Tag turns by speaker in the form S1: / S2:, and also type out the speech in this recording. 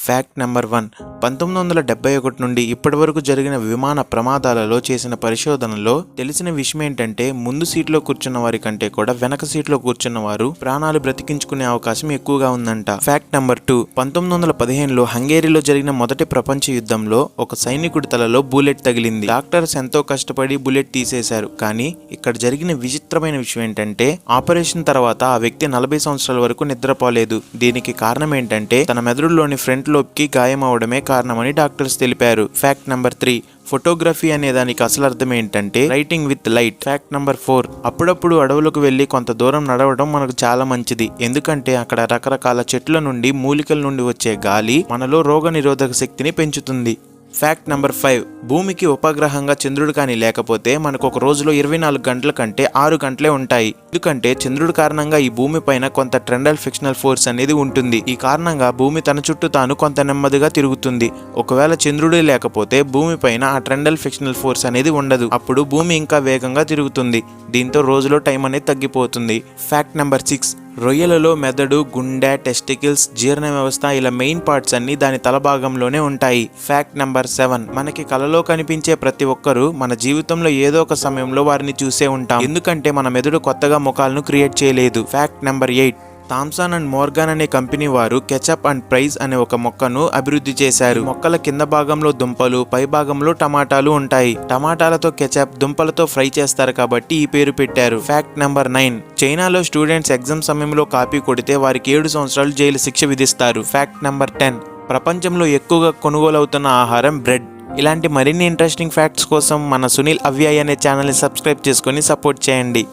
S1: Fact number 1. 1971 నుండి ఇప్పటి వరకు జరిగిన విమాన ప్రమాదాలలో చేసిన పరిశోధనలో తెలిసిన విషయం ఏంటంటే ముందు సీట్లో కూర్చున్న వారి కంటే కూడా వెనక సీట్లో కూర్చున్న వారు ప్రాణాలు బ్రతికించుకునే అవకాశం ఎక్కువగా ఉందంట. Fact number 2. 1915లో హంగేరీలో జరిగిన మొదటి ప్రపంచ యుద్ధంలో ఒక సైనికుడి తలలో బుల్లెట్ తగిలింది. డాక్టర్స్ ఎంతో కష్టపడి బుల్లెట్ తీసేశారు. కానీ ఇక్కడ జరిగిన విచిత్రమైన విషయం ఏంటంటే ఆపరేషన్ తర్వాత ఆ వ్యక్తి 40 సంవత్సరాల వరకు నిద్రపోలేదు. దీనికి కారణం ఏంటంటే తన మెదడులోని ఫ్రంట్ లోబ్కి గాయం అవడమే కారణమని డాక్టర్స్ తెలిపారు. Fact number 3. ఫోటోగ్రఫీ అనే దానికి అసలు అర్థం ఏంటంటే writing with light. Fact number 4. అప్పుడప్పుడు అడవులకు వెళ్లి కొంత దూరం నడవడం మనకు చాలా మంచిది. ఎందుకంటే అక్కడ రకరకాల చెట్ల నుండి మూలికల నుండి వచ్చే గాలి మనలో రోగ నిరోధక శక్తిని పెంచుతుంది. Fact number 5. భూమికి ఉపగ్రహంగా చంద్రుడు కానీ లేకపోతే మనకు ఒక రోజులో 24 గంటల కంటే 6 గంటలే ఉంటాయి. ఎందుకంటే చంద్రుడి కారణంగా ఈ భూమి పైన కొంత ట్రెండల్ ఫిక్షనల్ ఫోర్స్ అనేది ఉంటుంది. ఈ కారణంగా భూమి తన చుట్టూ తాను కొంత నెమ్మదిగా తిరుగుతుంది. ఒకవేళ చంద్రుడే లేకపోతే భూమి పైన ఆ ట్రెండల్ ఫిక్షనల్ ఫోర్స్ అనేది ఉండదు. అప్పుడు భూమి ఇంకా వేగంగా తిరుగుతుంది. దీంతో రోజులో టైం అనేది తగ్గిపోతుంది. Fact number 6. రొయ్యలలో మెదడు, గుండె, టెస్టికల్స్, జీర్ణ వ్యవస్థ ఇలా మెయిన్ పార్ట్స్ అన్ని దాని తల భాగంలోనే ఉంటాయి. Fact number 7. మనకి కలలో కనిపించే ప్రతి ఒక్కరూ మన జీవితంలో ఏదో ఒక సమయంలో వారిని చూసే ఉంటాం. ఎందుకంటే మన మెదడు కొత్తగా ముఖాలను క్రియేట్ చేయలేదు. Fact number 8. Thompson and Morgan అనే కంపెనీ వారు కెచప్ అండ్ ప్రైజ్ అనే ఒక మొక్కను అభివృద్ధి చేశారు. మొక్కల కింద భాగంలో దుంపలు, పై భాగంలో టమాటాలు ఉంటాయి. టమాటాలతో కెచప్, దుంపలతో ఫ్రై చేస్తారు కాబట్టి ఈ పేరు పెట్టారు. Fact number 9. చైనాలో స్టూడెంట్స్ ఎగ్జామ్ సమయంలో కాపీ కొడితే వారికి 7 సంవత్సరాలు జైలు శిక్ష విధిస్తారు. Fact number 10. ప్రపంచంలో ఎక్కువగా కొనుగోలు అవుతున్న ఆహారం బ్రెడ్. ఇలాంటి మరిన్ని ఇంట్రెస్టింగ్ ఫ్యాక్ట్స్ కోసం మన సునీల్ అవ్యాయ్ అనే ఛానల్ని సబ్స్క్రైబ్ చేసుకొని సపోర్ట్ చేయండి.